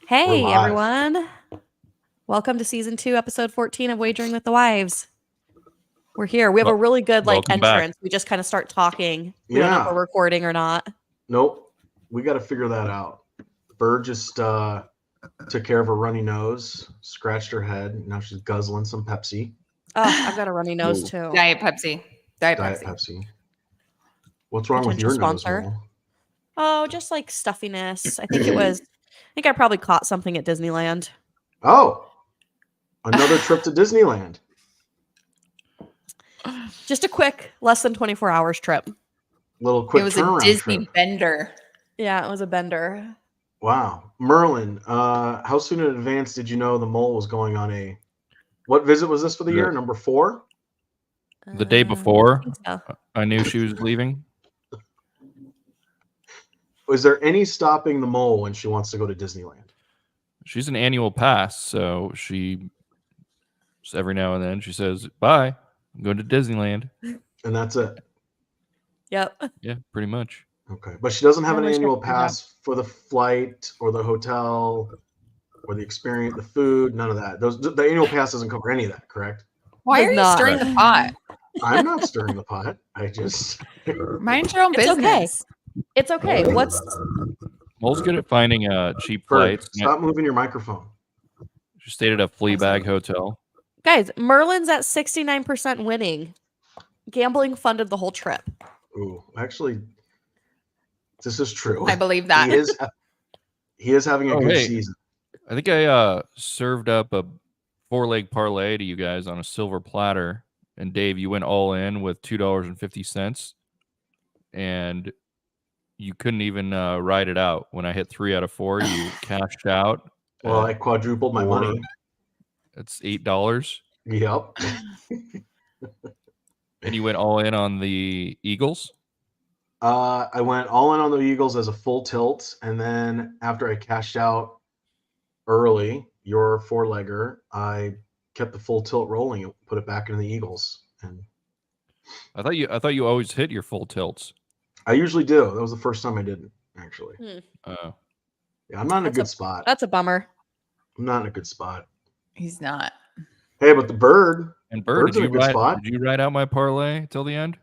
Hey, live. everyone. Welcome to season 2, episode 14 of Wagering with the Wives. We're here. We have a really good welcome back. entrance. We just kind of start talking. We don't know if Yeah. we're recording or not. Nope. We got to figure that out. Burd just took care of her runny nose, scratched her head. Now she's guzzling some Pepsi. Oh, I've got a runny nose too. Diet Pepsi. Diet Pepsi. What's wrong with your sponsor. nose, Mole? Oh, just like stuffiness. I think I probably caught something at Disneyland. Oh, another trip to Disneyland. Just a quick, less than 24 hours trip. Little quick It was turnaround a Disney trip. bender. Yeah, it was a bender. Wow. Merlin, how soon in advance did you know the Mole was going on what visit was this for the year? Number 4? The day before, I think so. I knew she was leaving. Was there any stopping the Mole when she wants to go to Disneyland? She's an annual pass, so every now and then she says, "Bye, I'm going to Disneyland." And that's it. Yep. Yeah, pretty much. Okay, but she doesn't have an Really annual strict job. pass for the flight or the hotel or the experience, the food, none of that. The annual pass doesn't cover any of that, correct? Why Does are you not. stirring the pot? I'm not stirring the pot. I just Mind your own It's okay. business. It's okay. Mole's good at finding cheap Bird, flights. stop moving your microphone. She stayed at a Fleabag hotel. Guys, Merlin's at 69% winning. Gambling funded the whole trip. Ooh, actually, this is true. I believe that. He is having a good season. I think I served up a 4-leg parlay to you guys on a silver platter, and Dave, you went all in with $2.50, and you couldn't even ride it out. When I hit 3 out of 4, you cashed out. Well, I quadrupled my money. It's $8. Yep. And you went all in on the Eagles? I went all in on the Eagles as a full tilt, and then after I cashed out early, your 4-legger, I kept the full tilt rolling and put it back into the Eagles. And I thought you always hit your full tilts. I usually do. That was the first time I didn't, actually. Oh. Yeah, I'm not in a good spot. That's a bummer. I'm not in a good spot. He's not. Hey, but the Bird. And Bird, Bird's in a good spot. Did you ride out my parlay till the end?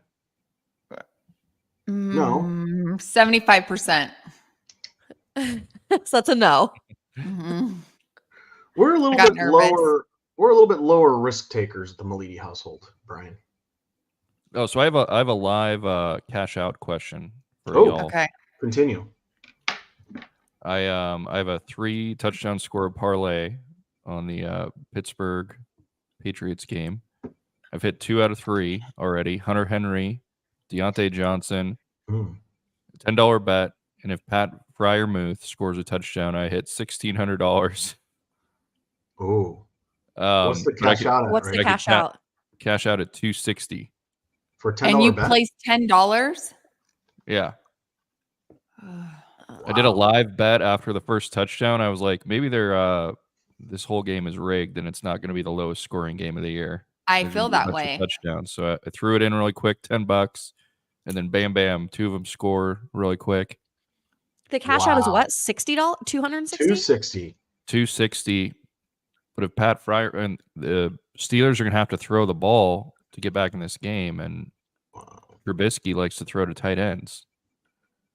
No. 75%. So that's a no. Mm-hmm. We're a little bit lower. We're a little bit lower risk takers at the Malidi household, Brian. Oh, so I have a live cash out question for y'all. Okay. Continue. I have a 3 touchdown score parlay on the Pittsburgh Patriots game. I've hit 2 out of 3 already. Hunter Henry, Deontay Johnson, $10 bet, and if Pat Freiermuth scores a touchdown, I hit $1,600. Oh, what's the cash out at? What's the cash out? Cash out at $260 for $10 and you bet? placed $10. Yeah. I did a live bet after the first touchdown. I was like, maybe they're this whole game is rigged and it's not going to be the lowest scoring game of the year. I feel that way. Touchdown. So I threw it in really quick, $10, and then bam, bam, 2 of them score really quick. The cash out is what? $60? $260? $260. But if Pat Fryer and the Steelers are going to have to throw the ball to get back in this game, and Trubisky likes to throw to tight ends.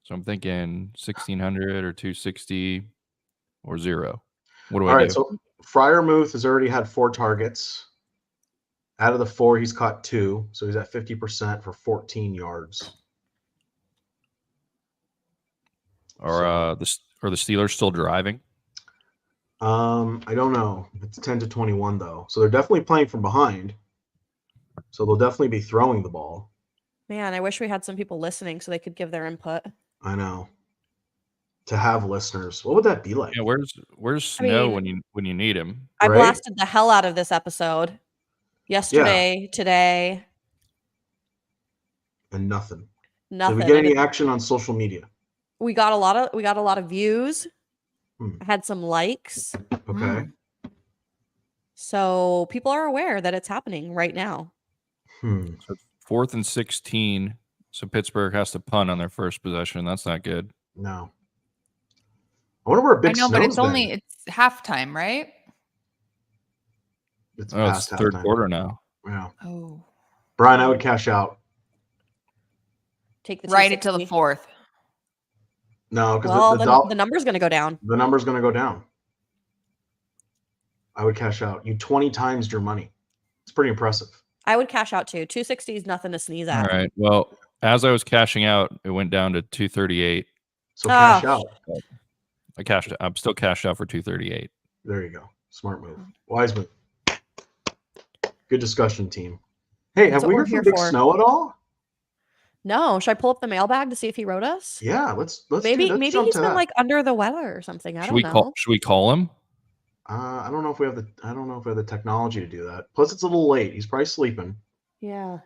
So I'm thinking 1,600 or 260 or 0. What do I do? All right, so Freiermuth has already had 4 targets. Out of the 4, he's caught 2, so he's at 50% for 14 yards. Are the Steelers still driving? I don't know. It's 10 to 21 though, so they're definitely playing from behind. So they'll definitely be throwing the ball. Man, I wish we had some people listening so they could give their input. I know. To have listeners, what would that be like? Yeah, where's Snow when you need him? I blasted the hell out of this episode yesterday, today, and nothing. Nothing. Did we get any action on social media? We got a lot of views. I had some likes. Okay. So people are aware that it's happening right now. So 4th and 16. So Pittsburgh has to punt on their first possession. That's not good. No. I wonder where I Big know, but Snow's it's been. only it's halftime, right? It's Oh, it's past third halftime. quarter now. Yeah. Oh, Brian, I would cash out. Take the right it till the 260. fourth. No, because Well, the the number's going to go down. number's going to go down. I would cash out. You 20 times your money. It's pretty impressive. I would cash out too. 260 is nothing to sneeze All at. right. Well, as I was cashing out, it went down to 238. So cash Oh, out. I'm still cashed out for 238. There you go. Smart move. Wise move. Good discussion, team. Hey, That's have what we we're heard here from Big for. Snow at all? No, should I pull up the mailbag to see if he wrote us? Yeah, let's Maybe let's maybe jump he's to been that. like under the weather or something. I Should don't we know. call him? I don't know if we have the technology to do that. Plus, it's a little late. He's probably sleeping. Yeah,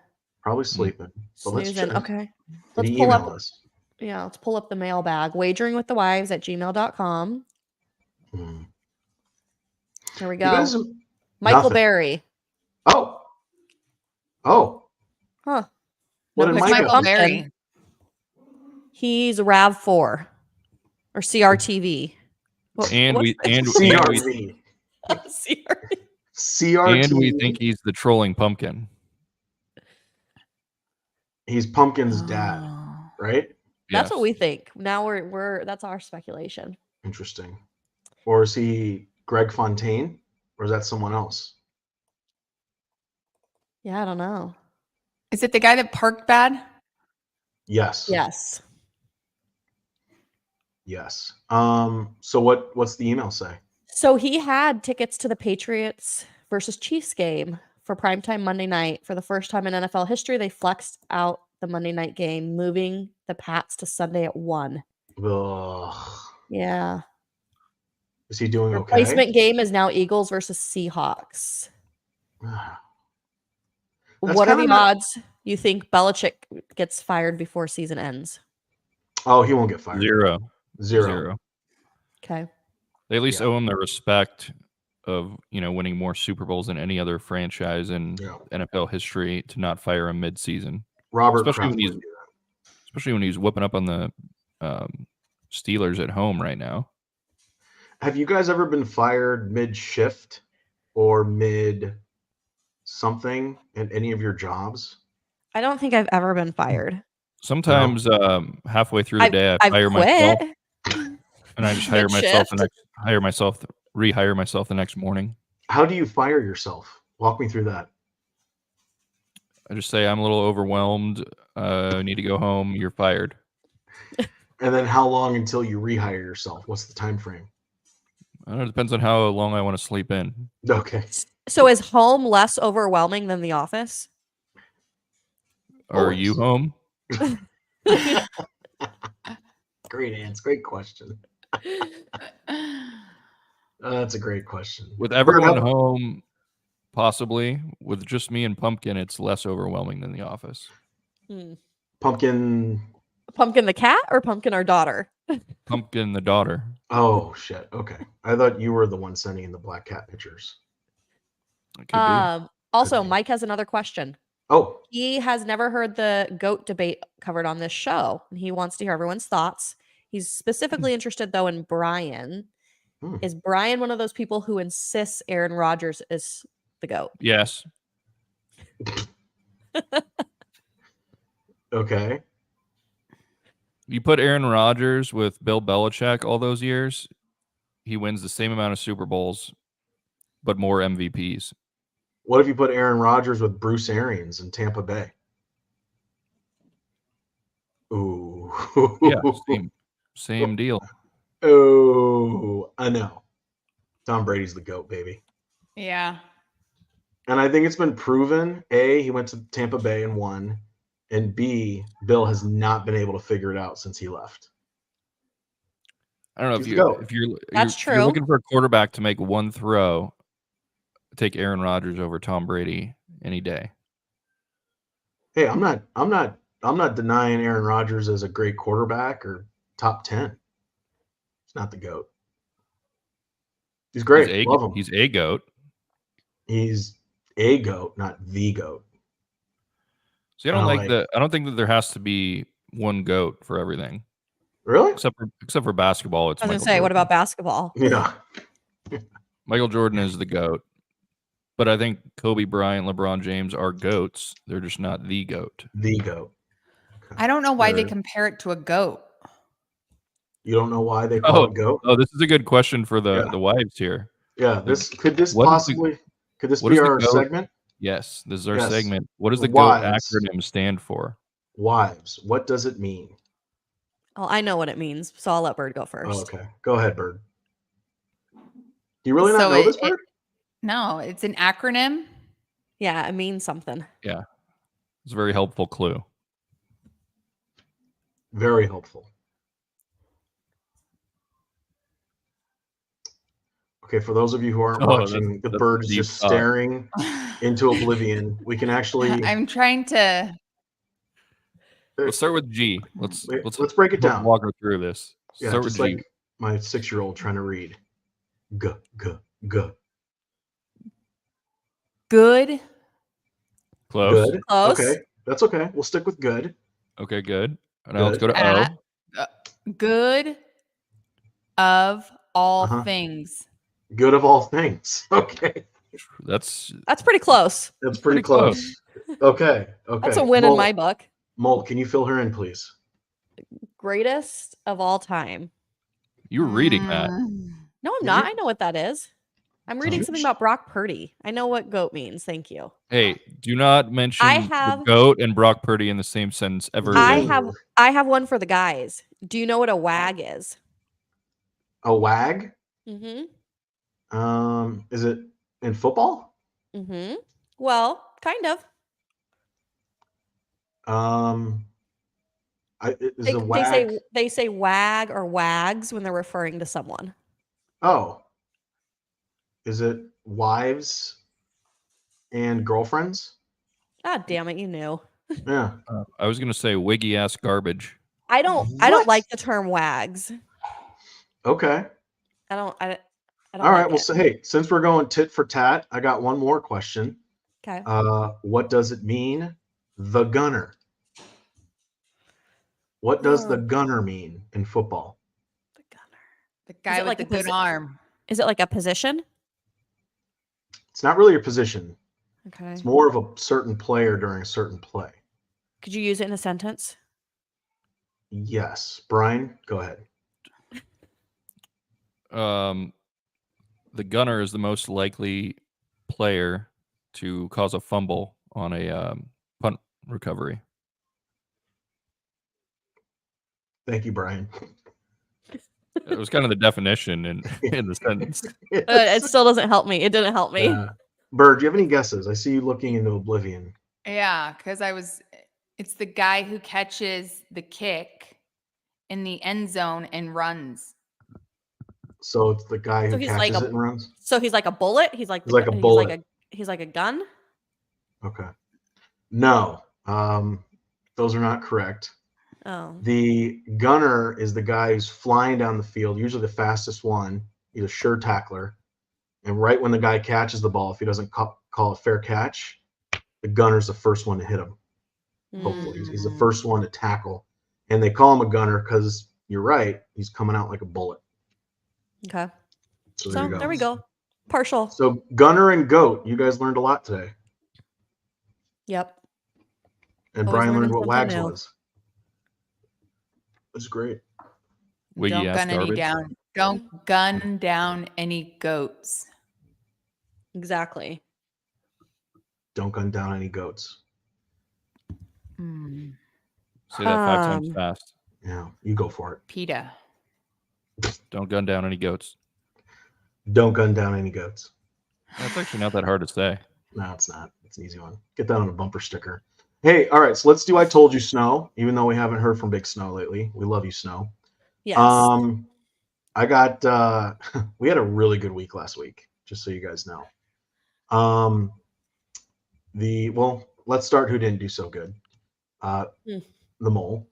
Probably sleeping. But let's snoozing. check. Okay, Did let's he pull email up. us? Yeah, let's pull up the mailbag. wageringwiththewives@gmail.com. Hmm. Here we You go. guys, Michael nothing. Berry. Oh, Huh. What No did picture Who's Mike of have Michael to say? Pumpkin. Berry? He's RAV4 or CRTV. And we CRV. CRTV. CRT. and we think he's the trolling pumpkin. He's Pumpkin's dad, Oh. right? That's Yes. what we think. Now we're that's our speculation. Interesting. Or is he Greg Fontaine? Or is that someone else? Yeah, I don't know. Is it the guy that parked bad? Yes. Yes. Yes. So what's the email say? So he had tickets to the Patriots versus Chiefs game for primetime Monday night. For the first time in NFL history, they flexed out the Monday night game, moving the Pats to Sunday at 1. Ugh. Yeah. Is he doing okay? Replacement game is now Eagles versus Seahawks. That's What are kinda the not- odds you think Belichick gets fired before season ends? Oh, he won't get fired. Zero. Okay. They at least Yeah. owe him the respect of winning more Super Bowls than any other franchise in Yeah. NFL history to not fire him mid-season, Robert especially Kraft when he's wouldn't do that. especially when he's whooping up on the Steelers at home right now. Have you guys ever been fired mid-shift or mid-something in any of your jobs? I don't think I've ever been fired. Sometimes halfway through the day, I I've fire quit. myself, and I just hire myself Mid-shift. rehire myself the next morning. How do you fire yourself? Walk me through that. I just say I'm a little overwhelmed. I need to go home. You're fired. And then how long until you rehire yourself? What's the time frame? I don't know, it depends on how long I want to sleep in. Okay. So is home less overwhelming than the office? Are you home? Great answer. Great question. That's a great question. With everyone how- home, possibly. With just me and Pumpkin, it's less overwhelming than the office. Pumpkin. Pumpkin the cat or Pumpkin our daughter? Pumpkin, the daughter. Oh shit. Okay. I thought you were the one sending in the black cat pictures. It could be. Also, Could be. Mike has another question. Oh, He has never heard the GOAT debate covered on this show, and he wants to hear everyone's thoughts. He's specifically interested, though, in Brian. Hmm. Is Brian one of those people who insists Aaron Rodgers is the GOAT? Yes. okay. You put Aaron Rodgers with Bill Belichick all those years, he wins the same amount of Super Bowls, but more MVPs. What if you put Aaron Rodgers with Bruce Arians in Tampa Bay? Ooh. Yeah, same deal. Oh, I know. Tom Brady's the GOAT, baby. Yeah. And I think it's been proven, A, he went to Tampa Bay and won, and B, Bill has not been able to figure it out since he left. I don't know He's if the GOAT. That's if you're true. looking for a quarterback to make one throw, take Aaron Rodgers over Tom Brady any day. Hey, I'm not denying Aaron Rodgers as a great quarterback or top 10. He's not the GOAT. He's great. Love him. He's a GOAT. He's a GOAT, not the GOAT. See, I don't think that there has to be one GOAT for everything. Really? except for basketball. It's I was Michael gonna say, what Jordan. about basketball? Yeah. Michael Jordan is the GOAT. But I think Kobe Bryant, LeBron James are GOATs. They're just not the GOAT. The GOAT. I don't know why they Bird. compare it to a goat. You don't know why they call it GOAT? Oh, this is a good question for the Yeah. wives here. Yeah. Could this what is the- possibly could this what be is the our GOAT? segment? Yes, this is our Yes. segment. What does the GOAT Wives. acronym stand for? Wives. What does it mean? Oh, I know what it means, so I'll let Bird go Oh, first. okay. Go ahead, Bird. Do you really not So know this, Bird? No, it's an acronym. Yeah, it means something. Yeah. It's a very helpful clue. Very helpful. Okay, for those of you who aren't Oh, watching, the that's bird is deep just thought. staring into oblivion. We can actually I'm trying to. Let's start with G. Let's break it down. walk her through this. Yeah, Start just with G. like my 6-year-old trying to read. G, G, G. Good. Close. Good. Close. Okay, that's okay. We'll stick with good. Okay, good. Now let's Good. go to At- O. Good of all Uh-huh. things. Good of all things. Okay, That's That's pretty close. that's pretty Pretty close. close. Okay, okay. That's a win in my book. Mole, can you fill her in, please? Greatest of all time. you were reading that. No, I'm Did not. you? I know what that is. I'm reading you? something about Brock Purdy. I know what GOAT means. Thank you. Hey, do not mention I the have- GOAT and Brock Purdy in the same sentence ever I again. have one for the guys. Do you know what a WAG is? A wag. Mm-hmm. Is it in football? Mm-hmm. Well, kind of. Is a wag? They say wag or wags when they're referring to someone. Oh, is it wives and girlfriends? Ah, damn it, you knew. Yeah. I was gonna say wiggy ass garbage. I don't What? like the term wags. Okay. I don't All right. like Well, it. so hey, since we're going tit for tat, I got one more question. Okay. What does it mean? The gunner. What does the gunner mean in football? The gunner. The guy it with like the a good arm. Is it like a position? It's not really a position. Okay. It's more of a certain player during a certain play. Could you use it in a sentence? Yes. Brian, go ahead. The gunner is the most likely player to cause a fumble on a punt recovery. Thank you, Brian. It was kind of the definition in the sentence. It still doesn't help me. It didn't help me. Bird, do you have any guesses? I see you looking into oblivion. Yeah, because it's the guy who catches the kick in the end zone and runs. So it's the guy who So he's like catches a- it and runs? So he's like a bullet. He's like He's like a bullet. He's like a gun. Okay. No. Those are not correct. Oh. The gunner is the guy who's flying down the field, usually the fastest one. He's a sure tackler. And right when the guy catches the ball, if he doesn't call a fair catch, the gunner's the first one to hit him. Hopefully. He's the first one to tackle. And they call him a gunner because you're right. He's coming out like a bullet. Okay. So So there we go. Partial. So gunner and goat, you guys learned a lot today. Yep. And Always Brian learning learned what something wags new. was. That's great. Wiggy Don't ass gun any garbage. down. Don't gun down any goats. Exactly. Don't gun down any goats. Say that 5 times fast. Yeah, you go for it. PETA. Don't gun down any goats. Don't gun down any goats. That's actually not that hard to say. No, it's not. It's an easy one. Get that on a bumper sticker. Hey, all right. So let's do I Told You Snow, even though we haven't heard from Big Snow lately. We love you, Snow. Yes. I got we had a really good week last week, just so you guys know. Let's start who didn't do so good. The mole.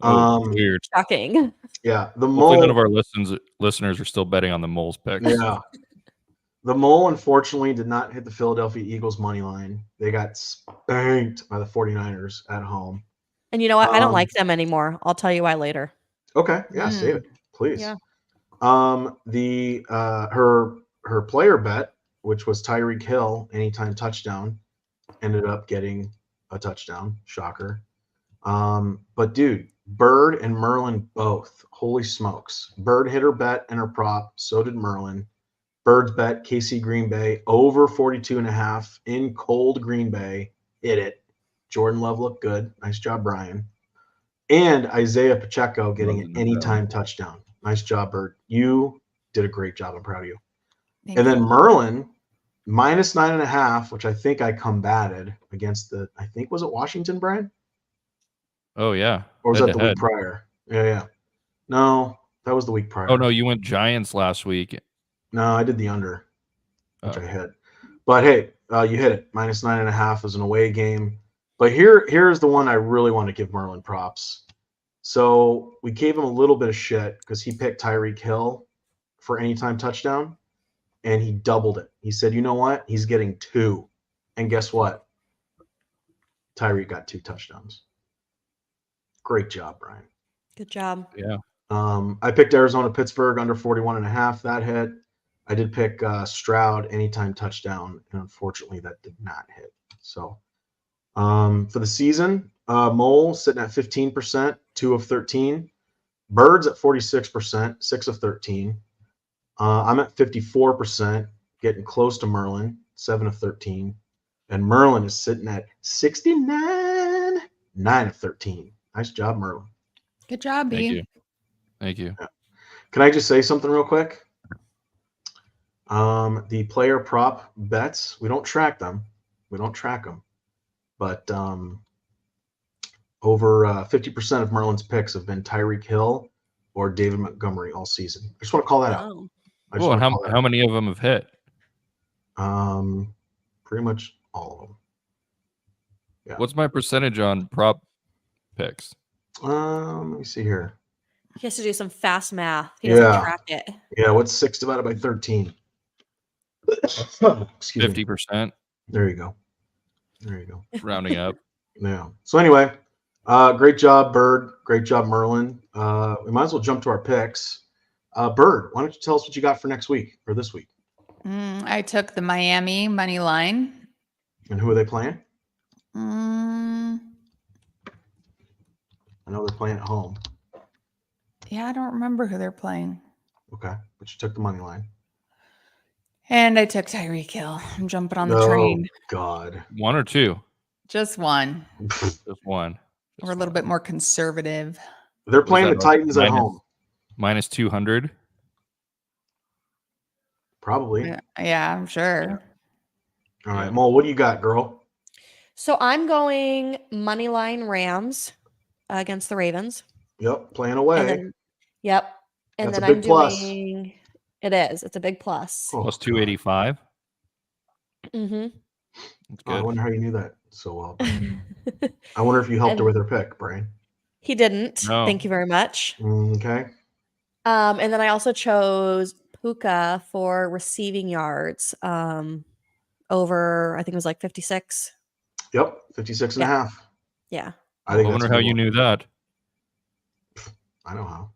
Weird. Shocking. Yeah, the Hopefully mole. none of our listeners are still betting on the mole's picks. Yeah. The mole, unfortunately, did not hit the Philadelphia Eagles money line. They got spanked by the 49ers at home. And you know what? I don't like them anymore. I'll tell you why later. Okay, yeah, save it, please. Yeah. Her player bet, which was Tyreek Hill anytime touchdown, ended up getting a touchdown. Shocker. But dude, Burd and Merlin both. Holy smokes. Burd hit her bet and her prop. So did Merlin. Bird's bet, KC Green Bay, over 42.5 in cold Green Bay. Hit it. Jordan Love looked good. Nice job, Brian. And Isaiah Pacheco getting an anytime touchdown. Nice job, Bird. You did a great job. I'm proud of you. Thank And then you. Merlin, minus 9.5, which I think I combated against I think, was it Washington, Brian? Oh yeah. Or was that the Head-to-head. week prior? Yeah. No, that was the week prior. Oh no, you went Giants last week. No, I did the under, which Oh. I hit. But hey, you hit it. Minus 9.5 was an away game. But here's the one I really want to give Merlin props. So we gave him a little bit of shit because he picked Tyreek Hill for anytime touchdown, and he doubled it. He said, you know what? He's getting 2. And guess what? Tyreek got 2 touchdowns. Great job, Brian. Good job. Yeah. I picked Arizona Pittsburgh under 41.5. That hit. I did pick Stroud anytime touchdown, and unfortunately that did not hit. So for the season, Mole sitting at 15%, 2 of 13. Bird's at 46%, 6 of 13. I'm at 54%, getting close to Merlin, 7 of 13. And Merlin is sitting at 69, 9 of 13. Nice job, Merlin. Good job, B. Thank you. Thank you. Can I just say something real quick? The player prop bets, we don't track them. But over 50% of Merlin's picks have been Tyreek Hill or David Montgomery all season. I just want to call that out. Oh. I just Well, want to and call that how many of them have hit? out. Pretty much all of them. Yeah. What's my percentage on prop picks? Let me see here. He has to do some fast math. He doesn't Yeah. track it. Yeah, what's 6 divided by 13? Excuse me. 50%, There you go. rounding up. Yeah. So anyway, great job, Bird. Great job, Merlin. We might as well jump to our picks. Bird, why don't you tell us what you got for next week or this week? I took the Miami money line. And who are they playing? Mm, I know they're playing at home. yeah, I don't remember who they're playing. Okay. But you took the money line. And I took Tyreek Hill. I'm jumping on the Oh, train. God. 1 or 2? Just one. Just one. We're a little bit more conservative. They're playing the that like Titans at home. Minus 200. Probably. Yeah, I'm sure. All right. Mo, what do you got, girl? So I'm going moneyline Rams against the Ravens. Yep. Playing away. And then, yep. And That's a then I'm big plus. doing. It is. It's a big plus. Oh, Plus God. 285. Mm-hmm. That's Oh, I good. wonder how you knew that so well. I wonder if you helped her with her pick, Brian. He didn't. No. Thank you very much. Okay. And then I also chose Puka for receiving yards. Over I think it was like 56. Yep. 56 and a Yeah. half. Yeah. I think I that's wonder a how good you one. knew that. I know how.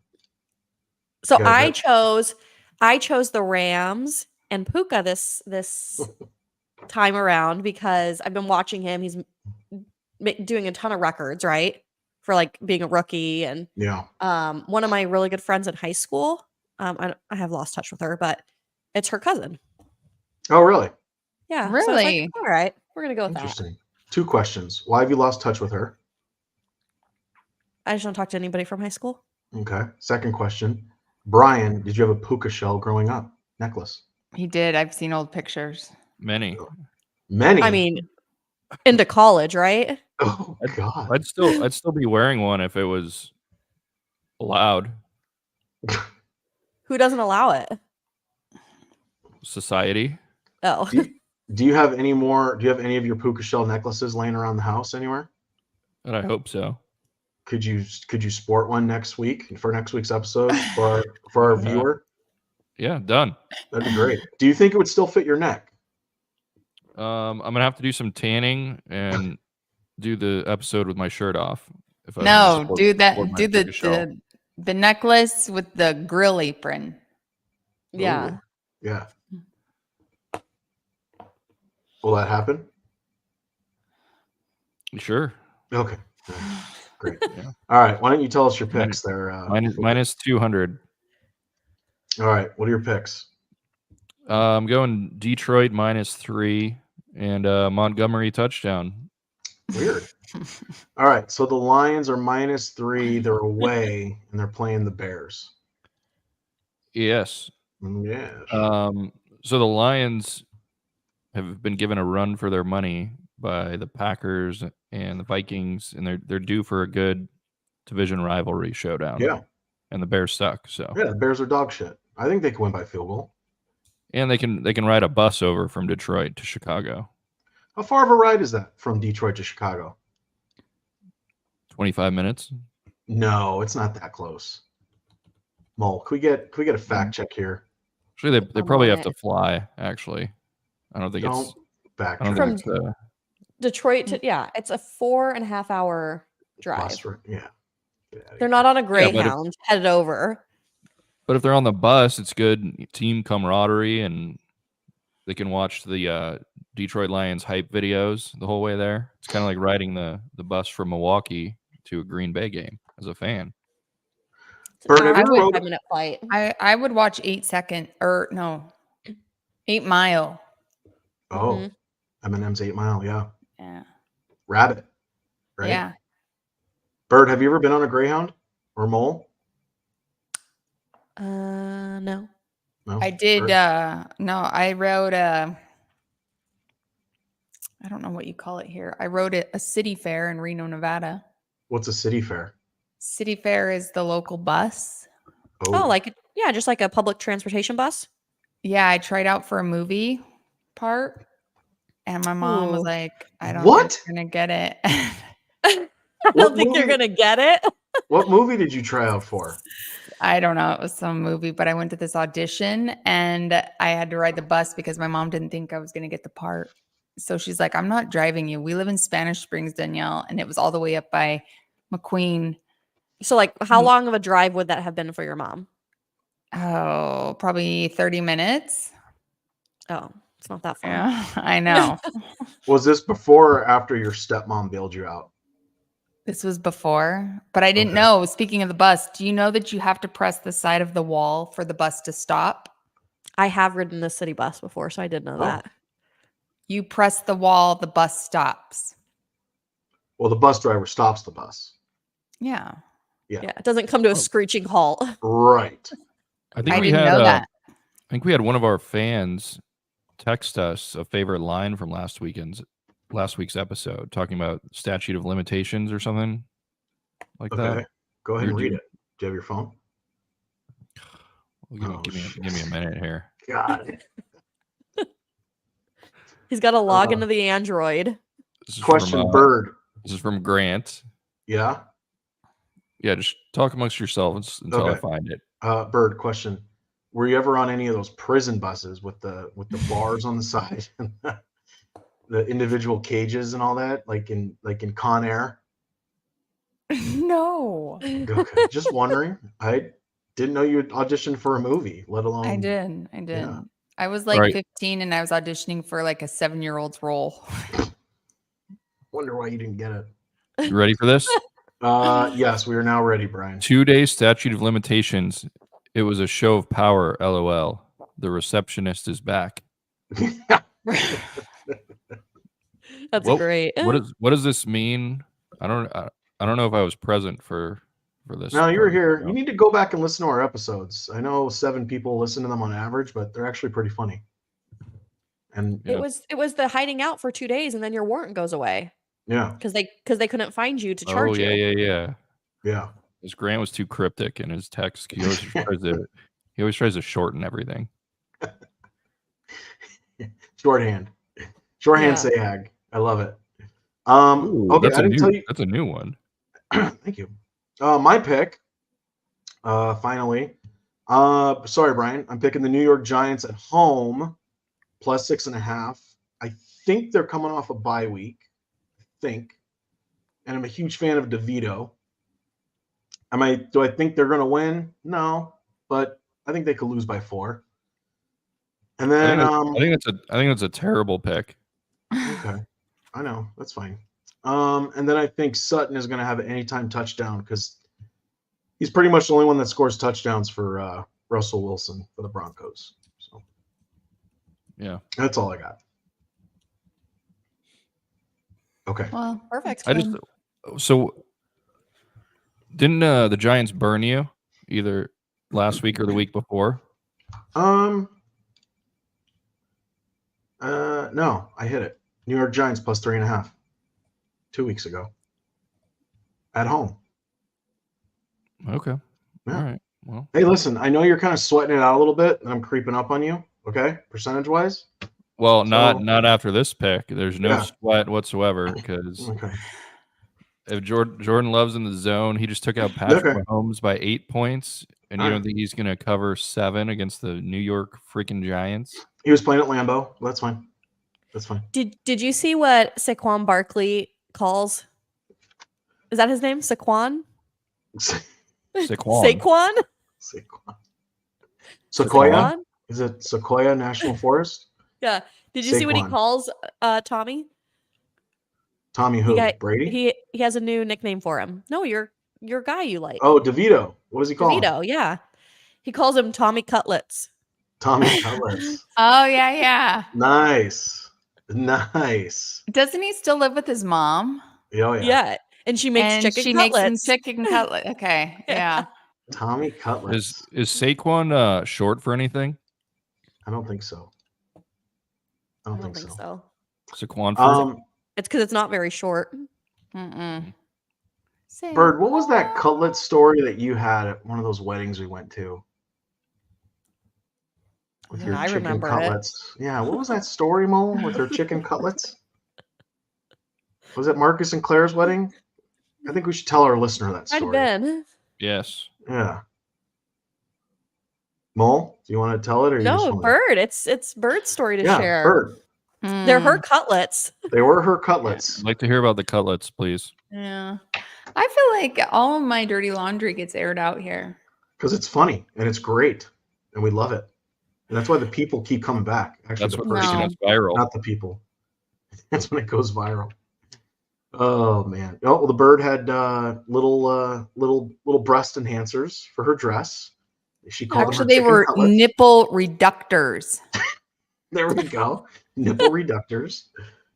So You got a I chose the Rams and Puka this time around because I've been watching him. He's doing a ton of records, right? For like being a rookie and Yeah. one of my really good friends in high school. I have lost touch with her, but it's her cousin. Oh, really? Yeah. So I was like, Really? all right, we're gonna go with that. Interesting. 2 questions. Why have you lost touch with her? I just don't talk to anybody from high school. Okay. Second question. Brian, did you have a puka shell growing up? Necklace? He did. I've seen old pictures. Many. Many. I mean, into college, right? Oh, God. I'd still be wearing one if it was allowed. Who doesn't allow it? Society. Oh, Do you have any more? Do you have any of your puka shell necklaces laying around the house anywhere? And I hope so. Could you sport one next week for next week's episode for our viewer? Yeah, done. That'd be great. Do you think it would still fit your neck? I'm gonna have to do some tanning and do the episode with my shirt off. If I No, sport- do sport that. my Do puka shell. The necklace with the grill apron. Yeah. Ooh, yeah. Will that happen? Sure. Okay. Yeah. Great. Yeah. All right. Why don't you tell us your Min- picks there? minus 200. All right. What are your picks? I'm going Detroit -3 and Montgomery touchdown. Weird. All right. So the Lions are -3. They're away and they're playing the Bears. Yes. Yes. So the Lions have been given a run for their money by the Packers and the Vikings, and they're due for a good division rivalry showdown. Yeah. And the Bears suck. So Yeah. The Bears are dog shit. I think they can win by field goal. and they can ride a bus over from Detroit to Chicago. How far of a ride is that from Detroit to Chicago? 25 minutes. No, it's not that close. Mole, can we get a fact check here? Actually, they I'm probably on have it. to fly. Actually, I don't think Don't it's. I don't backtrack. think it's. Detroit to it's a 4.5 hour drive. Bus, right? Yeah. Get outta They're here. not on a but if- Greyhound headed over. But if they're on the bus, it's good team camaraderie, and they can watch the Detroit Lions hype videos the whole way there. It's kind of like riding the bus from Milwaukee to a Green Bay game as a fan. It's Burd, an have hour you and rode- 5-minute flight. I would watch 8 Mile. Oh, Eminem's 8 Mile. Yeah. Yeah. Rabbit. Right. Yeah. Bird, have you ever been on a Greyhound or Mole? No. No. I did Bird? no, I rode a I don't know what you call it here. I rode a city fair in Reno, Nevada. What's a city fair? City fair is the local bus. Oh, just like a public transportation bus. Yeah, I tried out for a movie part, and my mom was Ooh. like, I don't What? think you're gonna get it. I What don't think they're movie- gonna get it. What movie did you try out for? I don't know. It was some movie, but I went to this audition and I had to ride the bus because my mom didn't think I was going to get the part. So she's like, I'm not driving you. We live in Spanish Springs, Danielle. And it was all the way up by McQueen. So, like, how long of a drive would that have been for your mom? Oh, probably 30 minutes. Oh, it's not that far. Yeah, I know. Was this before or after your stepmom bailed you out? This was before, but I didn't Okay. know. Speaking of the bus, do you know that you have to press the side of the wall for the bus to stop? I have ridden the city bus before, so I did know Oh. that. You press the wall, the bus stops. Well, the bus driver stops the bus. Yeah. Yeah, it doesn't come to a screeching halt. Right. I think I we didn't had know that. I think we had one of our fans text us a favorite line from last week's episode, talking about statute of limitations or something like Okay. that. Go ahead and You're- read it. Do you have your phone? Well, Oh, give me shit. a minute here. God. He's got to log Uh, into the Android. This is Question, from, Bird. This is from Grant. Yeah. Yeah, just talk amongst yourselves until I Okay. find it. Bird, question. Were you ever on any of those prison buses with the bars on the side and the individual cages and all that, like in Con Air? No. Okay. Just wondering. I didn't know you had auditioned for a movie, let alone. I did. yeah. I was like Right. 15 and I was auditioning for like a 7-year-old's role. Wonder why you didn't get it. You ready for this? Yes, we are now ready, Brian. 2-day statute of limitations. It was a show of power. LOL. The receptionist is back. That's Well, great. What does this mean? I don't know if I was present for this. No, you were part of the here. show. You need to go back and listen to our episodes. I know 7 people listen to them on average, but they're actually pretty funny. And Yeah. It was the hiding out for 2 days and then your warrant goes away yeah, because they couldn't find you to charge Oh, you. yeah. yeah. His Grant was too cryptic in his text. He always tries to shorten everything. Shorthand Yeah. Sayag. I love it. Ooh, Okay, that's I didn't tell you. That's a new one. Thank you. My pick. Finally. Sorry, Brian. I'm picking the New York Giants at home, plus 6.5. I think they're coming off a bye week. And I'm a huge fan of DeVito. Do I think they're going to win? No, but I think they could lose by 4. And then, I think that's a terrible pick. okay, I know that's fine. And then I think Sutton is going to have an anytime touchdown because he's pretty much the only one that scores touchdowns for Russell Wilson for the Broncos. So Yeah. that's all I got. Okay. Well, Perfect. So didn't the Giants burn you either last week or the week before? No, I hit it. New York Giants plus 3.5 2 weeks ago at home. Okay. Yeah. All right. Well, Hey, listen, I know you're kind of sweating it out a little bit, and I'm creeping up on you. Okay, percentage wise. not after this pick. There's no Yeah. sweat whatsoever because Okay. if Jordan Love's in the zone, he just took out Patrick Okay. Mahomes by 8 points, and you All don't right. think he's going to cover 7 against the New York freaking Giants? He was playing at Lambeau. That's fine. That's fine. Did you see what Saquon Barkley calls? Is that his name? Saquon? Saquon. Saquon? Saquon. Sequoia? Saquon? Is it Sequoia National Forest? Yeah. Did you see what he Saquon. calls Tommy? Tommy who? Brady? He has a new nickname for him. No, your guy you like. Oh, DeVito. What does he call him? DeVito, yeah. He calls him Tommy Cutlets. Tommy Cutlets. oh yeah. Nice. Nice. Doesn't he still live with his mom? Oh, yeah. Yeah. And she makes And chicken she cutlets. makes some chicken cutlet. Okay. Yeah. Tommy Cutlets. Is Saquon short for anything? I don't think so. I don't think so. Saquon for It's because it's not very short. Mm-mm. Burd, what was that cutlet story that you had at one of those weddings we went to? With your I chicken remember cutlets. Yeah, what was that story, Mo, with your chicken cutlets? Was it Marcus and Claire's wedding? I think we should tell our listener that Might story. have been. Yes. Yeah. Mo, do you want to tell it or you just No, want Burd. It's Bird's story to share. Burd. They're her cutlets. They were her cutlets. I'd like to hear about the cutlets, please. Yeah. I feel like all of my dirty laundry gets aired out here. Because it's funny and it's great. And we love it. And that's why the people keep coming back. Actually, That's the what person, making us viral. not the people. That's when it goes viral. Oh man! Oh well, the Bird had little breast enhancers for her dress. She called them her Actually, they chicken were cutlets. nipple reductors. There we go. Nipple reductors.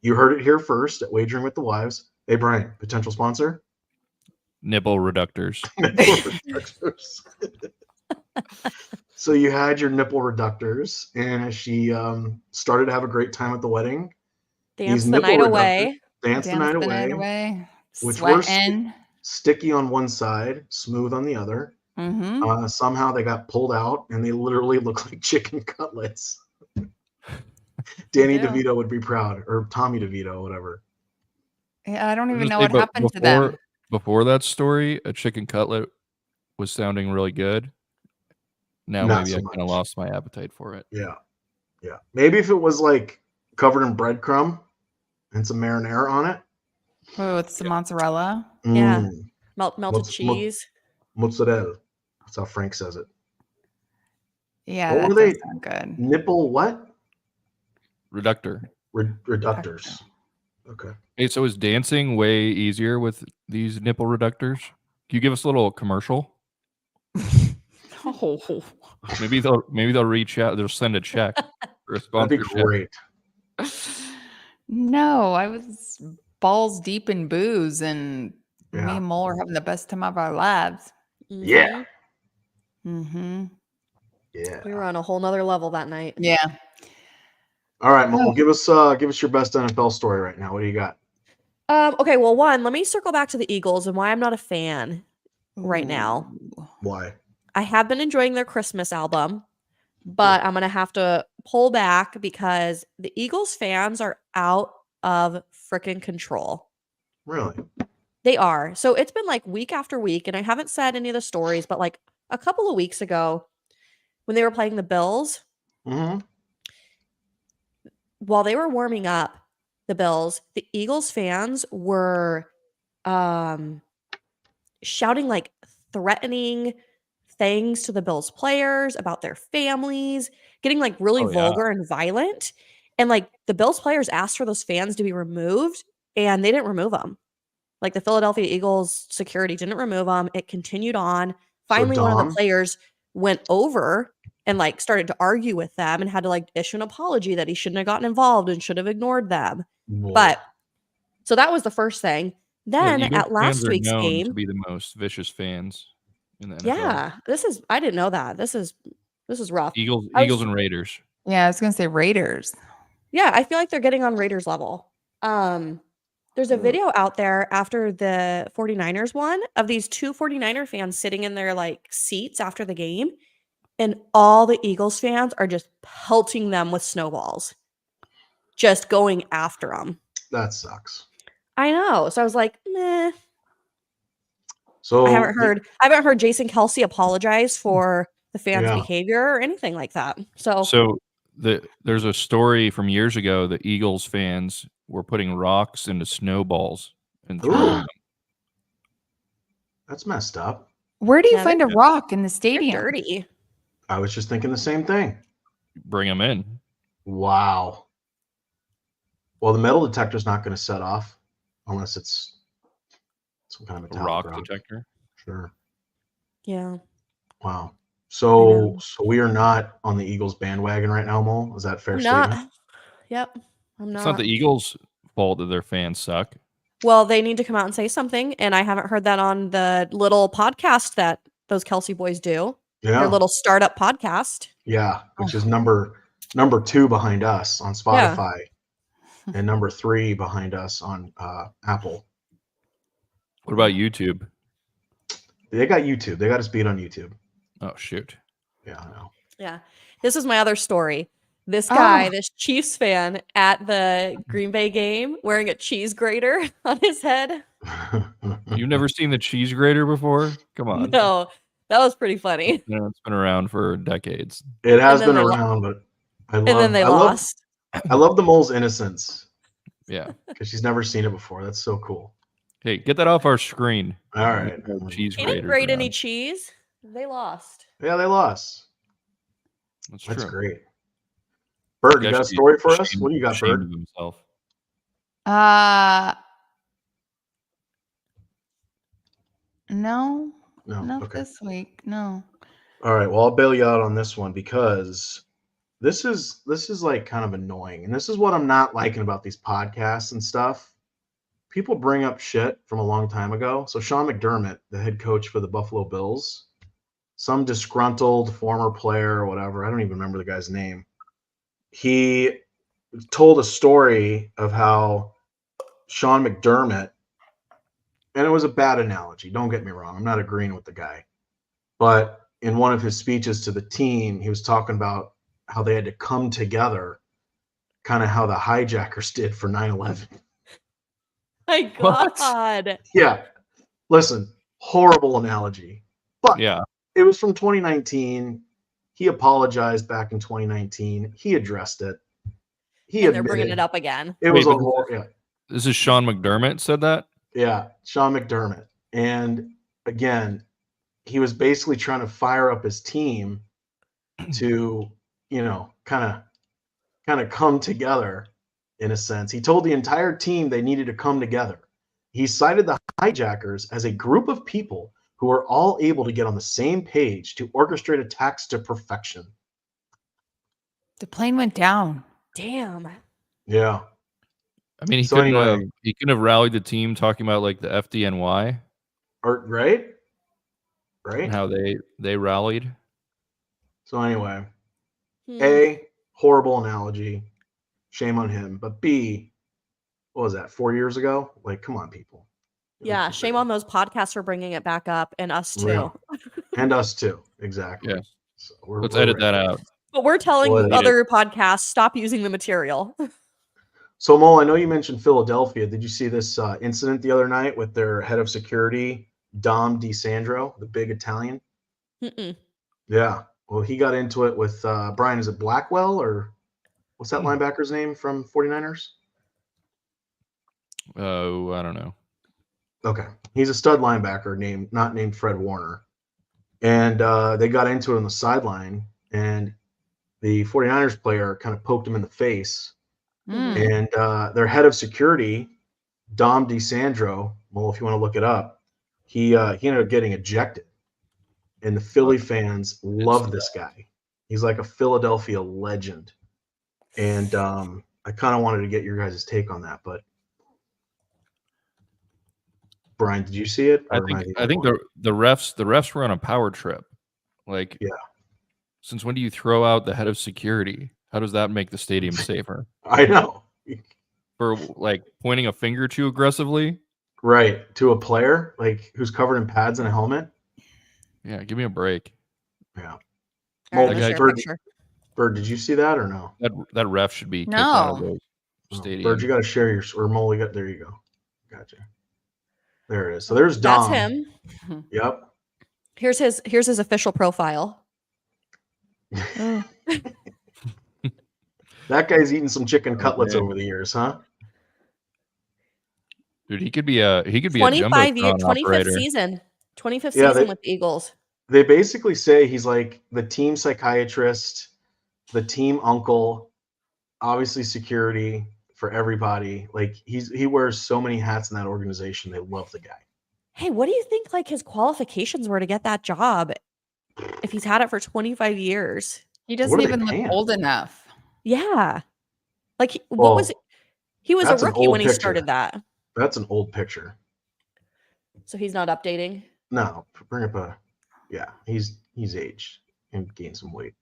You heard it here first at Wagering with the Wives. Hey Brian, potential sponsor. Nipple reductors. Nipple reductors. So you had your nipple reductors, and as she started to have a great time at the wedding, Dance the night away. Dance the night away. Which were sticky on one side, smooth on the other. Mm-hmm. Somehow they got pulled out, and they literally look like chicken cutlets. Danny DeVito would be proud, or Tommy DeVito, whatever. Yeah, I don't even know what happened to them. Before that story, a chicken cutlet was sounding really good. Now Not maybe so I kind of much. lost my appetite for it. Yeah. Maybe if it was like covered in breadcrumb and some marinara on it. Oh, with some mozzarella. Yeah. Melted cheese. Mozzarella. That's how Frank says it. Yeah, What that were they? does sound good. Nipple what? Reductor. Reductors. Okay. Hey, so is dancing way easier with these nipple reductors? Can you give us a little commercial? Oh. Maybe they'll reach out. They'll send a check for a That'd be sponsorship. great. No, I was balls deep in booze, and me Yeah. and Mole were having the best time of our lives. Yeah. Mm-hmm. Yeah. We were on a whole nother level that night. Yeah. All right, Mo, give us your best NFL story right now. What do you got? Okay, well, let me circle back to the Eagles and why I'm not a fan right now. Why? I have been enjoying their Christmas album, but I'm going to have to pull back because the Eagles fans are out of freaking control. Really? They are. So it's been like week after week, and I haven't said any of the stories, but like a couple of weeks ago when they were playing the Bills, while they were warming up the Bills, the Eagles fans were shouting like threatening things to the Bills players about their families, getting like really Oh, yeah. vulgar and violent. And like the Bills players asked for those fans to be removed and they didn't remove them. Like the Philadelphia Eagles security didn't remove them. It continued on. Finally, one of the Dom, players went over and like started to argue with them and had to like issue an apology that he shouldn't have gotten involved and should have ignored them. But so that was the first thing. Then Eagles at fans last are week's known game, to be the most vicious fans in the NFL. yeah, I didn't know that. This is rough. Eagles and Raiders. Yeah, I was gonna say Raiders. Yeah, I feel like they're getting on Raiders level. There's a video out there after the 49ers won of these two 49er fans sitting in their like seats after the game, and all the Eagles fans are just pelting them with snowballs, just going after them. That sucks. I know. So I was like, meh. So I haven't heard Jason Kelsey apologize for the fans' Yeah. behavior or anything like that. So there's a story from years ago that Eagles fans were putting rocks into snowballs and throwing them. That's messed up. Where do you Yeah, find a rock in the they're stadium? dirty. I was just thinking the same thing. Bring them in. Wow. Well, the metal detector's not going to set off unless it's some kind of A metallic rock detector. Sure. Yeah. Wow. I So know. we are not on the Eagles bandwagon right now, Mo. Is that a fair I'm statement? not. Yep. I'm It's not the not. Eagles' fault that their fans suck. Well, they need to come out and say something, and I haven't heard that on the little podcast that those Kelsey boys do. Their Yeah. little startup podcast. Yeah, which is number 2 behind us on Yeah. Spotify and number 3 behind us on Apple. What about YouTube? They got YouTube. They got us beat on YouTube. Oh, shoot. Yeah, I know. Yeah. This is my other story. This guy, Oh. this Chiefs fan at the Green Bay game wearing a cheese grater on his head. You've never seen the cheese grater before? Come on. No, that was pretty funny. Yeah, it's been around for decades. It has then been they around, but And then they lost. I love the mole's innocence Yeah. because she's never seen it before. That's so cool. Hey, get that off our screen. All right. Cheese He didn't graters grate any around. cheese. They lost. Yeah, they lost. That's That's true. great. Bird, you Guy got a should be story for us? ashamed- What do you got, ashamed Bird? of himself. No, No. not Okay. this week. No. All right. Well, I'll bail you out on this one because this is like kind of annoying, and this is what I'm not liking about these podcasts and stuff. People bring up shit from a long time ago. So Sean McDermott, the head coach for the Buffalo Bills, some disgruntled former player or whatever, I don't even remember the guy's name. He told a story of how Sean McDermott, and it was a bad analogy, don't get me wrong, I'm not agreeing with the guy, but in one of his speeches to the team, he was talking about how they had to come together, kind of how the hijackers did for 9/11. My What? God. Yeah. Listen, horrible analogy. But Yeah. it was from 2019. He apologized back in 2019. He addressed it. He And they're bringing admitted it up again. it was Wait, a but yeah. This is Sean McDermott said that? Yeah, Sean McDermott. And again, he was basically trying to fire up his team to, kind of come together in a sense. He told the entire team they needed to come together. He cited the hijackers as a group of people who are all able to get on the same page to orchestrate attacks to perfection. The plane went down. Damn. Yeah. I mean, he So couldn't anyway. have rallied the team talking about like the FDNY Right? and how they rallied. So anyway, Hmm. A, horrible analogy. Shame on him. But B, what was that, 4 years ago? Like, come on, people. Yeah, shame on those podcasts for bringing it back up and us too. Yeah. And us too. Exactly. Yeah. So Let's we're edit ready. that out. But we're telling Well, other podcasts, stop using the material. So, Mo, I know you mentioned Philadelphia. Did you see this incident the other night with their head of security, Dom DiSandro, the big Italian? Mm-mm. Yeah. Well, he got into it with Brian. Is it Blackwell or what's that linebacker's name from 49ers? Oh, I don't know. Okay. He's a stud linebacker not named Fred Warner. And they got into it on the sideline, and the 49ers player kind of poked him in the face. Mm. And their head of security, Dom DeSandro, well, if you want to look it up, he ended up getting ejected. And the Philly fans love this guy. He's like a Philadelphia legend. And I kind of wanted to get your guys' take on that. But Brian, did you see it? I think the refs were on a power trip. Like, yeah. Since when do you throw out the head of security? How does that make the stadium safer? I know. For like pointing a finger too aggressively? Right. To a player like who's covered in pads and a helmet? Yeah, give me a break. Yeah. All right, share a picture. Bird, did you see that or no? That ref should be kicked out of the stadium. Bird, you got to share your or Molly. There you go. Gotcha. There it is. So there's Dom. That's him. Yep. Here's his official profile. Oh. That guy's eaten some chicken cutlets over the years, huh? Dude, he could be a 25th season. 25th season with the Eagles. They basically say he's like the team psychiatrist, the team uncle, obviously security for everybody. Like he wears so many hats in that organization. They love the guy. Hey, what do you think like his qualifications were to get that job if he's had it for 25 years? He doesn't even look old enough. Yeah. Like what was it? He was a rookie when he started that. That's an old picture. So he's not updating? No, bring up he's aged and gained some weight.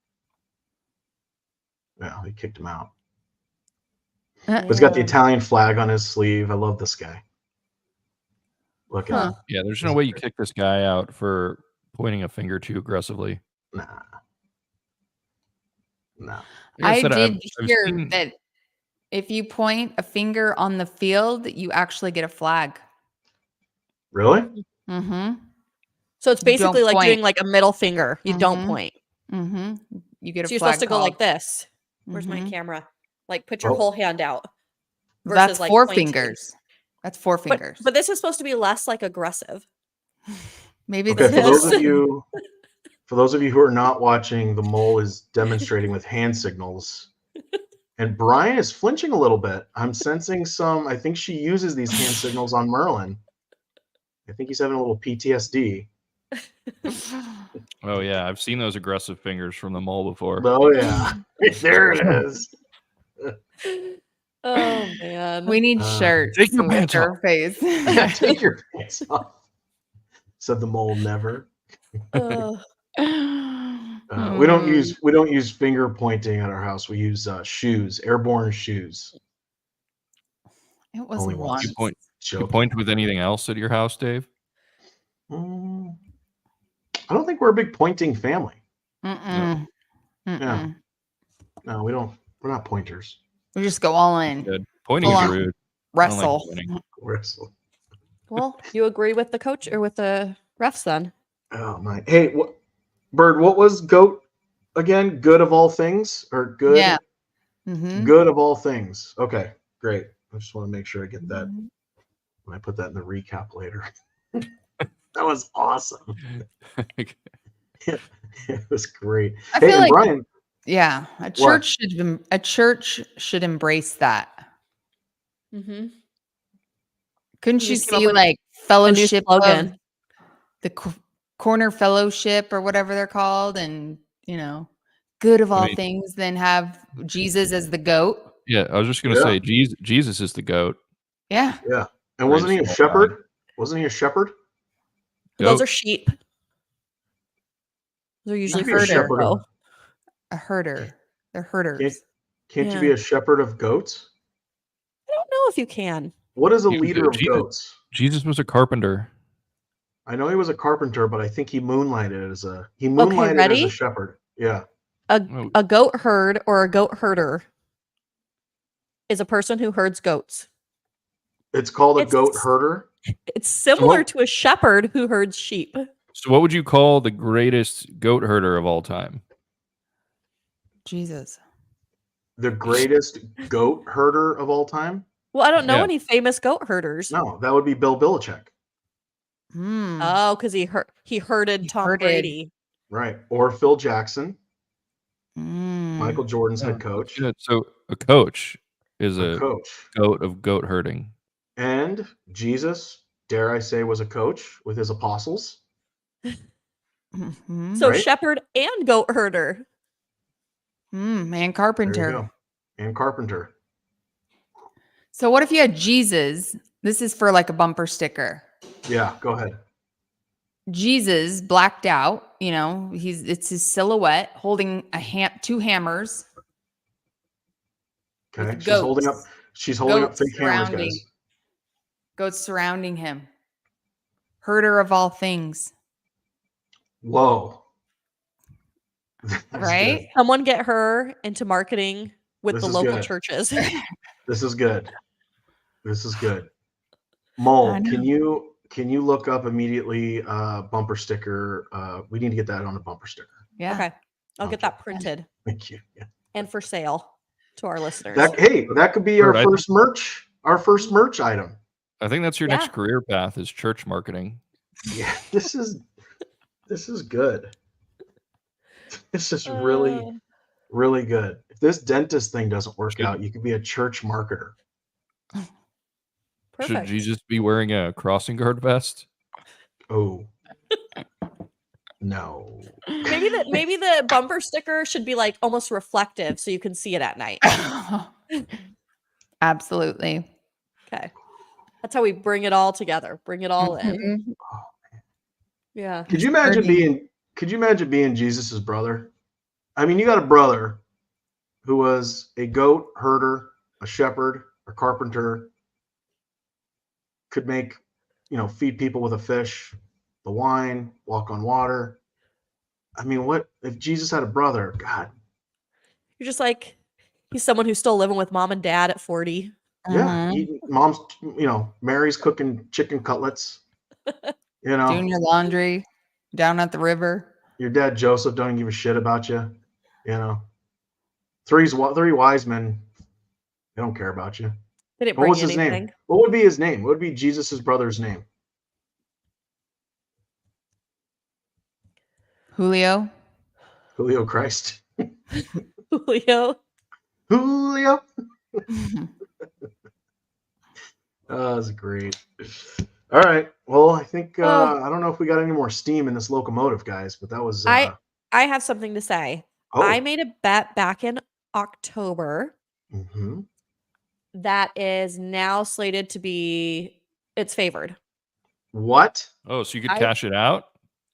Yeah, they kicked him out. But he's got the Italian flag on his sleeve. I love this guy. Look at him. Yeah, there's no way you kick this guy out for pointing a finger too aggressively. Nah. I did hear that if you point a finger on the field, you actually get a flag. Really? Mm-hmm. So it's basically like doing like a middle finger. You don't point. Mm-hmm. You get a flag. So you're supposed to go like this. Where's my camera? Like put your whole hand out. That's like 4 fingers. That's 4 fingers. But this is supposed to be less like aggressive. Maybe for those of you who are not watching, the mole is demonstrating with hand signals. And Brian is flinching a little bit. I'm sensing I think she uses these hand signals on Merlin. I think he's having a little PTSD. Oh, yeah. I've seen those aggressive fingers from the mole before. Oh, yeah. There it is. Oh, man. We need shirts. Take your pants off. Face. Take your pants off. Said the mole never. We don't use finger pointing at our house. We use shoes, airborne shoes. It was once. You point with anything else at your house, Dave? I don't think we're a big pointing family. No. Yeah. No, we don't. We're not pointers. We just go all in. Good. Pointing is rude. Wrestle. Wrestle. Well, you agree with the coach or with the refs then? Oh my! Hey, Bird, what was GOAT again? Good of all things, or good? Yeah. Good of all things. Okay, great. I just want to make sure I get that when I put that in the recap later. That was awesome. It was great. I feel like Brian. Yeah, a church should embrace that. Mm-hmm. Couldn't you see like fellowship of the corner fellowship or whatever they're called, and good of all things, then have Jesus as the goat? Yeah, I was just gonna say Jesus is the goat. Yeah. Yeah, and wasn't he a shepherd? Wasn't he a shepherd? Those are sheep. They're usually a herder. They're herders. Can't you be a shepherd of goats? I don't know if you can. What is a leader of goats? Jesus was a carpenter. I know he was a carpenter, but I think he moonlighted as a shepherd. Yeah. A goat herd or a goat herder is a person who herds goats. It's called a goat herder? It's similar to a shepherd who herds sheep. So what would you call the greatest goat herder of all time? Jesus. The greatest goat herder of all time? Well, I don't know any famous goat herders. No, that would be Bill Belichick. Oh, because he herded Tom herded. Brady. Right. Or Phil Jackson, Mm. Michael Jordan's Oh, head that's coach. good. So a coach is A a coach. goat of goat herding. And Jesus, dare I say, was a coach with his apostles. Mhm. So Right. shepherd and goat herder. And There you carpenter. go. And carpenter. So what if you had Jesus? This is for like a bumper sticker. Yeah, go ahead. Jesus blacked out, it's his silhouette holding two hammers. Okay. With She's holding up goats fake hammers, guys. Goats surrounding him. Herder of all things. Whoa. That's Right? good. Someone get her into marketing with This the is local good. churches. This is good. This is good. I Mole, know. can you look up immediately bumper sticker? We need to get that on a bumper sticker. Yeah. Okay. I'll get Okay. that printed Thank you. Yeah. and for sale to our listeners. That could be Burd, our first merch item. I think that's your Yeah. next career path is church marketing. Yeah, this is good. This is really, really good. If this dentist thing doesn't work out, you could be a church marketer. Should Perfect. Jesus be wearing a crossing guard vest? Oh. No. Maybe the bumper sticker should be like almost reflective so you can see it at night. Absolutely. Okay. That's how we bring it all together. Bring it all in. Mhm. Yeah. Could you imagine being Jesus's brother? I mean, you got a brother who was a goat herder, a shepherd, a carpenter, could make, feed people with a fish, the wine, walk on water. I mean, what if Jesus had a brother? God. You're just like, he's someone who's still living with mom and dad at 40. Yeah. Mhm. Eating, mom's, Mary's cooking chicken cutlets. Doing your laundry down at the river. Your dad Joseph don't give a shit about you. Three wise men, they don't care about you. They didn't What bring was you his anything. name? What would be his name? What would be Jesus's brother's name? Julio. Julio Christ. Julio. Julio. Oh, that's great. All right. Well, I think I don't know if we got any more steam in this locomotive, guys, but that was. I have something to say. Oh. I made a bet back in October Mhm. that is now slated to be it's favored. What? Oh, so you could cash it out?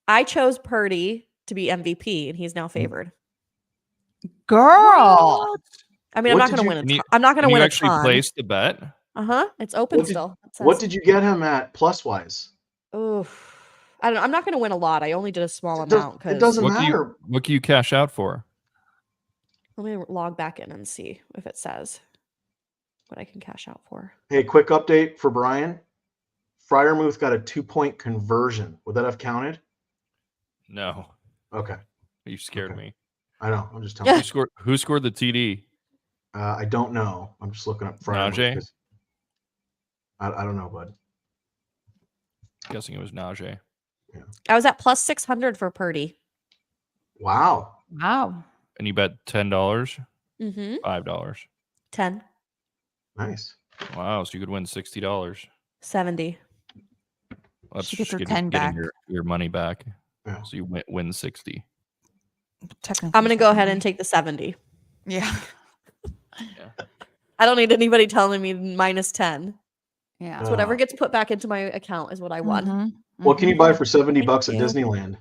I chose Purdy to be MVP, and he's now favored. Girl. What? I mean, I'm not going to win. I'm not going to win a ton. You actually placed the bet? It's open still. What did you get him at plus wise? Oof. I don't know. I'm not going to win a lot. I only did a small amount. It doesn't matter. What can you cash out for? Let me log back in and see if it says what I can cash out for. Hey, quick update for Brian. Fryermuth got a 2-point conversion. Would that have counted? No. Okay. You scared me. I know. I'm just telling you. Who scored the TD? I don't know. I'm just looking up Fryermuth. Najee? I don't know, bud. Guessing it was Najee. Yeah. I was at plus 600 for Purdy. Wow. And you bet $10? Mm-hmm. $5? 10. Nice. Wow, so you could win $60. 70. That's She gets her just 10 back. getting your money back. Yeah. So you win 60. Technically, I'm going to go ahead and take the 70. Yeah. I don't need anybody telling me minus 10. Yeah. It's whatever gets put back into my account is what I won. Mhm. What can you buy for $70 Thank at you. Disneyland?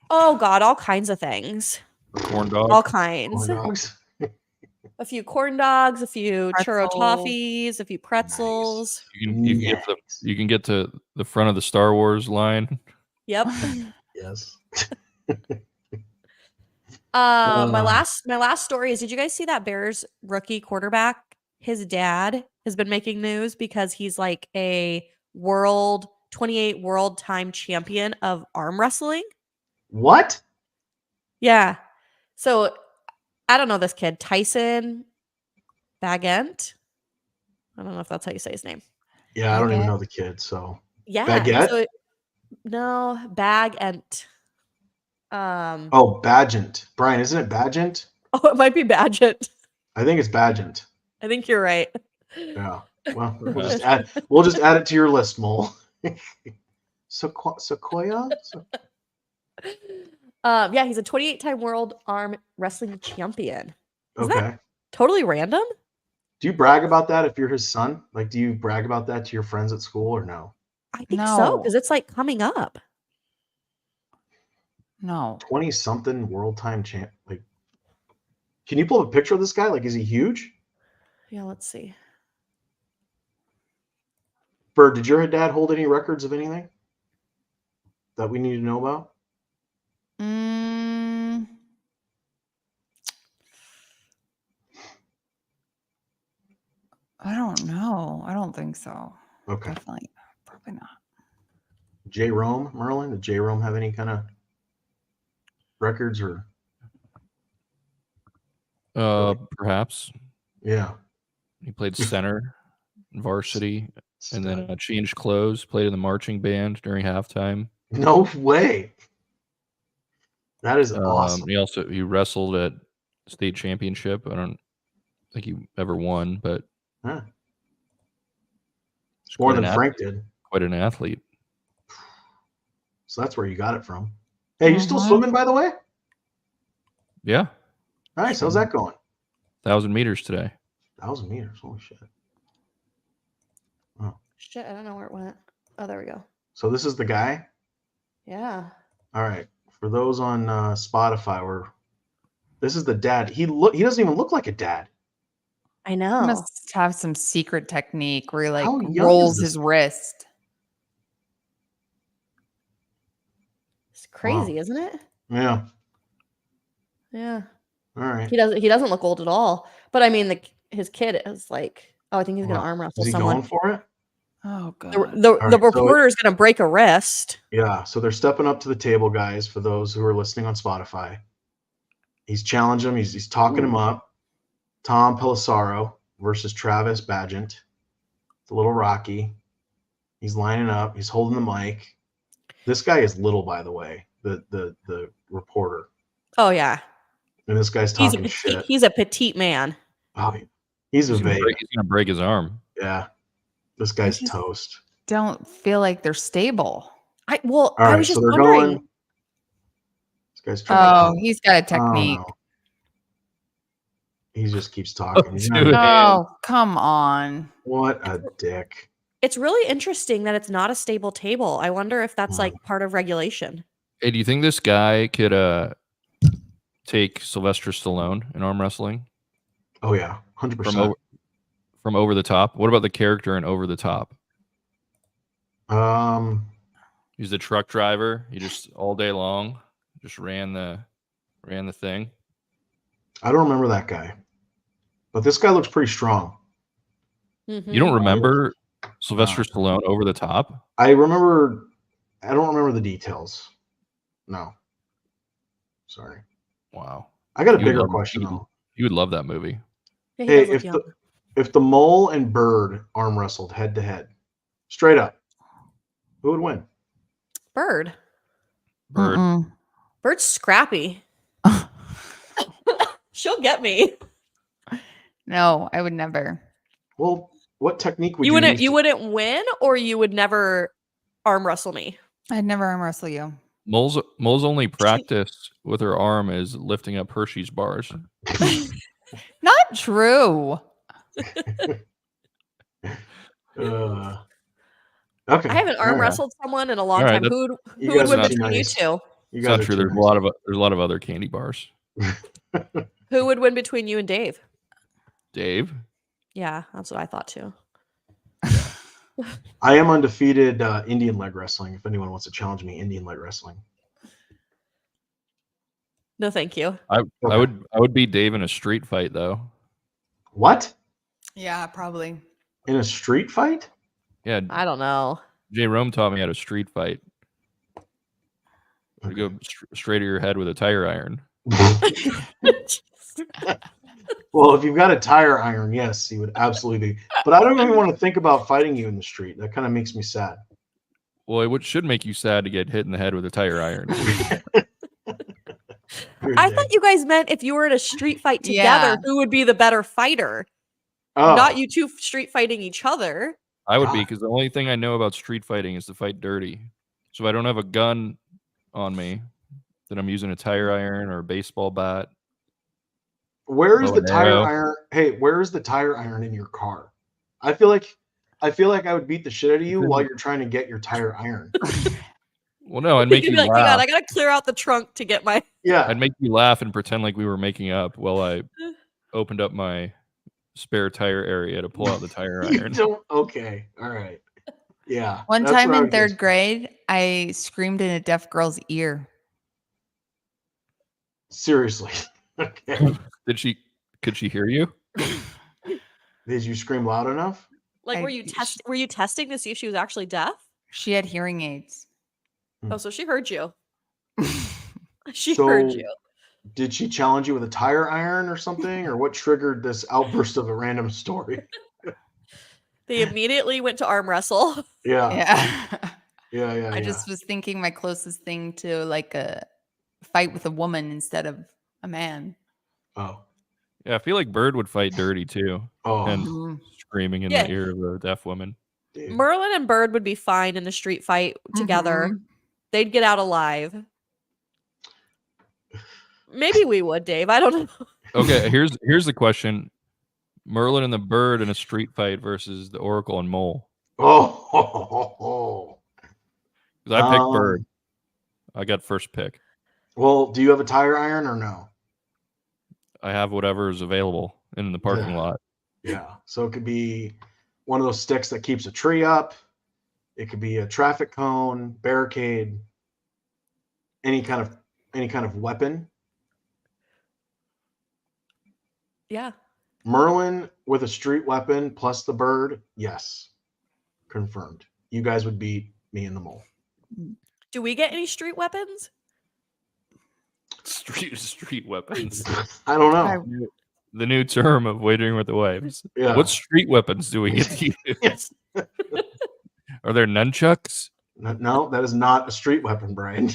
Oh, God, all kinds of things. Corn dog? All kinds. Corn dogs? A few corn dogs, a few churro Pretzels. toffees, a few pretzels. You can get to the front of the Star Wars line. Yep. Yes. My last story is, did you guys see that Bears rookie quarterback? His dad has been making news because he's like a 28 world time champion of arm wrestling. What? Yeah. So I don't know this kid, Tyson Bagent. I don't know if that's how you say his name. Yeah, I don't even know the kid, so. Yeah. Baguette? So no, bag and Oh, Badgent. Brian, isn't it Badgent? oh, it might be Badgett. I think it's Badgent. I think you're right. Yeah. Well, we'll Okay. just add it to your list, Mole. Sequoia? Yeah, he's a 28-time world arm wrestling champion. Isn't that Okay. totally random? Do you brag about that if you're his son? Like, do you brag about that to your friends at school or no? I think so, No. because it's like coming up. No. 20-something world time champ. Like, can you pull up a picture of this guy? Like, is he huge? Yeah, let's see. Bird, did your dad hold any records of anything that we need to know about? I don't know. I don't think so. Okay. Definitely. Probably not. J. Rome, Merlin? Did J. Rome have any kind of records or? Perhaps Yeah. he played center, varsity, and then changed clothes. Played in the marching band during halftime. No way. That is awesome. He wrestled at state championship. I don't think he ever won, but Huh. he's More quite than an Frank did. Quite an athlete. So that's where you got it from. Hey, you still Mhm. swimming, by the way? Yeah, Nice. How's that going? 1,000 meters today. 1,000 meters. Holy shit. Shit, I don't know where it went. Oh, there we go. So this is the guy? Yeah. All right. For those on Spotify, this is the dad. He doesn't even look like a dad. I He know. must have some secret technique where he like How young is rolls this his wrist. It's crazy, isn't it? Yeah. Yeah. All right. He doesn't look old at all. But I mean, his kid is like, oh, I think he's gonna arm wrestle Is he someone. going for it? Oh god. The All right, reporter is gonna break a wrist. Yeah. So they're stepping up to the table, guys, for those who are listening on Spotify. He's challenging him. He's talking him up. Tom Pelissaro versus Travis Badgent. It's a little rocky. He's lining up. He's holding the mic. This guy is little, by the way, the reporter. Oh yeah. And this guy's He's talking shit. He's a petite man. Oh, he's a vape. He's gonna break his arm. Yeah. This guy's just- toast. Don't feel like they're stable. I All was right, just so they're wondering. going. This guy's trying. Oh, he's got a I don't technique. know. He just keeps talking. He's Dude. not- Oh, come on. What a dick. It's really interesting that it's not a stable table. I wonder if that's like part of regulation. Hey, do you think this guy could take Sylvester Stallone in arm wrestling Oh yeah, 100%. from Over the Top? What about the character in Over the Top? He's He's the truck driver. He just all day long just ran the thing. I don't remember that guy, but this guy looks pretty strong. Mhm. You don't remember Sylvester Stallone Over the Top? I don't remember the details. No. Sorry. Wow. I got a You would bigger love- question you would- though. You would love that movie. Yeah, he Hey, does look young. if the Mole and Burd arm wrestled head to head, straight up, who would win? Burd. Burd. Mm-mm. Bird's scrappy. She'll get me. No, I would never. Well, what technique would You wouldn't. use You to- wouldn't win, or you would never arm wrestle me. I'd never arm wrestle you. Mole's only practice with her arm is lifting up Hershey's bars. Not true. Okay. I haven't arm all right. wrestled someone in a long All right, time. Who would You win guys are too between nice. you two? You It's guys not are true. too There's nice. a lot of other candy bars. Who would win between you and Dave? Dave. Yeah, that's what I thought too. I am undefeated Indian leg wrestling. If anyone wants to challenge me, Indian leg wrestling. No, thank you. I Okay. would beat Dave in a street fight though. What? Yeah, probably. In a street fight? Yeah, I don't know. Jay Rome taught me how to street fight. You go straight to your head with a tire iron. Well, if you've got a tire iron, yes, he would absolutely be. But I don't even want to think about fighting you in the street. That kind of makes me sad. Well, it should make you sad to get hit in the head with a tire iron. I thought you guys meant if you were in a street fight together, Yeah. who would be the better fighter? Oh, Not you two street fighting each other. I would be, God. because the only thing I know about street fighting is to fight dirty. So if I don't have a gun on me, then I'm using a tire iron or a baseball bat. Where is Bow the and tire arrow. iron? Hey, where is the tire iron in your car? I feel like I would beat the shit out of you while you're trying to get your tire iron. Well, no, I'd make You'd you be like, hang on, laugh. I gotta clear out the trunk to get my. Yeah. I'd make you laugh and pretend like we were making up while I opened up my spare tire area to pull out the tire You iron. don't. Okay. All right. Yeah. One that's time what I in would guess. third grade, I screamed in a deaf girl's ear. Seriously. Okay. Could she hear you? Did you scream loud enough? Like, I- were you testing to see if she was actually deaf? She had hearing aids. Oh, so she heard you. She So- heard you. Did she challenge you with a tire iron or something, or what triggered this outburst of a random story? They immediately went to arm wrestle. Yeah. Yeah. Yeah. I just was thinking my closest thing to like a fight with a woman instead of a man. Oh. Yeah, I feel like Burd would fight dirty too, Oh. and Mhm. screaming in Yeah. the ear of a deaf woman. Dude. Merlin and Burd would be fine in a street fight together. Mhm. They'd get out alive. Maybe we would, Dave. I don't know. Okay, here's the question: Merlin and the Burd in a street fight versus the Oracle and Mole. Oh. 'Cause I picked Um, Burd. I got first pick. Well, do you have a tire iron or no? I have whatever is available in the parking Yeah. lot. Yeah. So it could be one of those sticks that keeps a tree up. It could be a traffic cone, barricade, any kind of weapon. Yeah. Merlin with a street weapon plus the Burd, yes. Confirmed. You guys would beat me and the Mole. Do we get any street weapons? Street weapons. I don't know. The new term of wagering with the waves. Yeah. What street weapons do we get to use? Yes. Are there nunchucks? No, that is not a street weapon, Brian.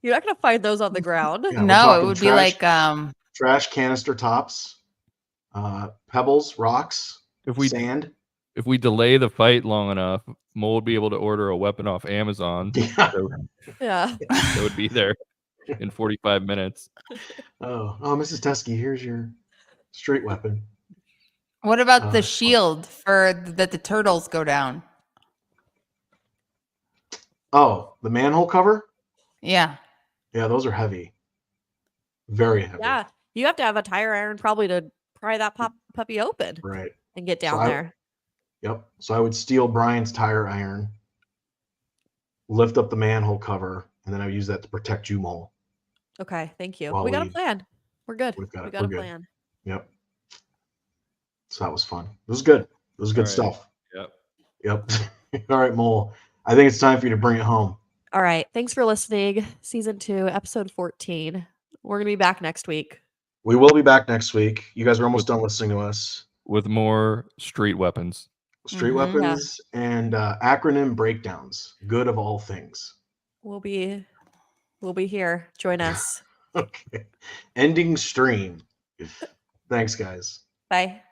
You're not gonna find those on the ground. Yeah, we're No, it talking would be trash- like trash canister tops, pebbles, rocks, If we sand. delay the fight long enough, Mole would be able to order a weapon off Amazon. Yeah. So Yeah. it would be there in 45 minutes. Oh, Mrs. Teskey, here's your street weapon. what about the Oh. shield for that the turtles go down? Oh, the manhole cover? Yeah. Yeah, those are heavy. Very heavy. Yeah. You have to have a tire iron probably to pry that puppy open Right. and get down So there. Yep. So I would steal Brian's tire iron, lift up the manhole cover, and then I would use that to protect you, Mole. Okay, thank you. While We got a we- plan. We're good. We've got We it. got a We're good. plan. Yep. So that was fun. It was good. It was good All right. stuff. Yep. Yep. All right, Mole. I think it's time for you to bring it home. All right. Thanks for listening. Season 2, episode 14. We're gonna be back next week. We will be back next week. You guys are almost done listening to us. With more street weapons. Street Mhm. Yeah. weapons and acronym breakdowns. Good of all things. We'll be here. Join us. Okay. Ending stream. Thanks, guys. Bye.